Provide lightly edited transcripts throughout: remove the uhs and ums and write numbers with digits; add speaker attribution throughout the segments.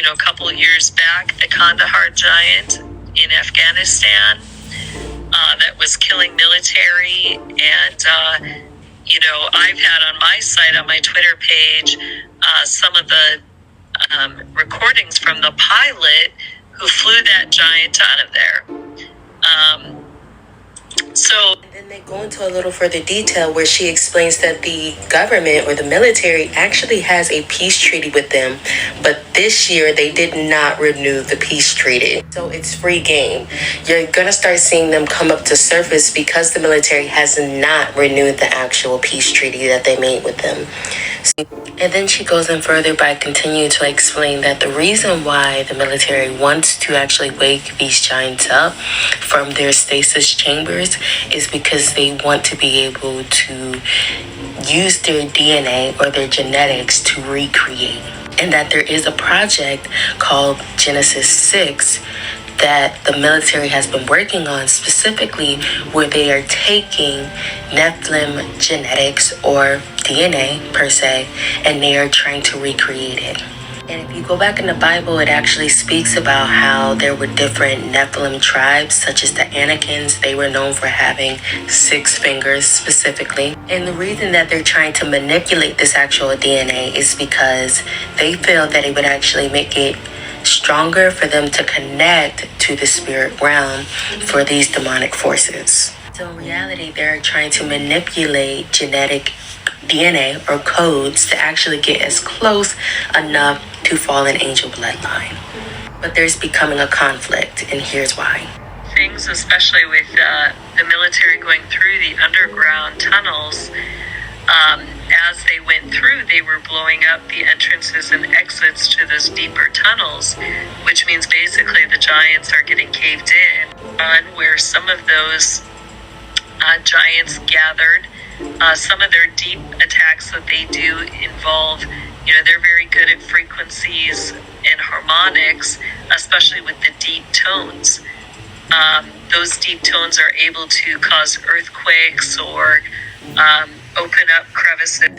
Speaker 1: a couple of years back, the Kandahar giant in Afghanistan that was killing military. And, I've had on my site, on my Twitter page, some of the recordings from the pilot who flew that giant out of there. And then they go into a little further detail where she explains that the government or the military actually has a peace treaty with them, but this year they did not renew the peace treaty. So it's free game. You're going to start seeing them come up to surface because the military has not renewed the actual peace treaty that they made with them. And then she goes in further by continuing to explain that the reason why the military wants to actually wake these giants up from their stasis chambers is because they want to be able to use their DNA or their genetics to recreate. And that there is a project called Genesis 6 that the military has been working on, specifically where they are taking Nephilim genetics or DNA per se, and they are trying to recreate it. And if you go back in the Bible, it actually speaks about how there were different Nephilim tribes, such as the Anakins. They were known for having 6 fingers specifically. And the reason that they're trying to manipulate this actual DNA is because they feel that it would actually make it stronger for them to connect to the spirit realm for these demonic forces. So in reality, they're trying to manipulate genetic DNA or codes to actually get as close enough to fallen angel bloodline. But there's becoming a conflict, and here's why. Things, especially with the military going through the underground tunnels, as they went through, they were blowing up the entrances and exits to those deeper tunnels, which means basically the giants are getting caved in, where some of those giants gathered. Some of their deep attacks that they do involve, they're very good at frequencies and harmonics, especially with the deep tones. Those deep tones are able to cause earthquakes or open up crevices.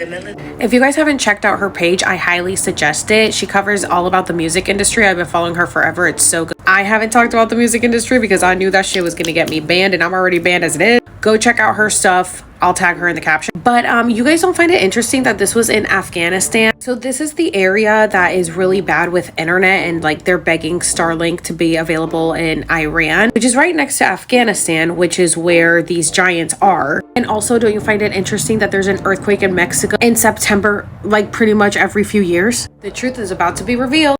Speaker 2: If you guys haven't checked out her page, I highly suggest it. She covers all about the music industry. I've been following her forever. It's so good. I haven't talked about the music industry because I knew that shit was gonna get me banned, and I'm already banned as it is. Go check out her stuff. I'll tag her in the caption. But you guys don't find it interesting that this was in Afghanistan? So this is the area that is really bad with internet, and like they're begging Starlink to be available in Iran, which is right next to Afghanistan, which is where these giants are. And also, don't you find it interesting that there's an earthquake in Mexico in September, like pretty much every few years? The truth is about to be revealed.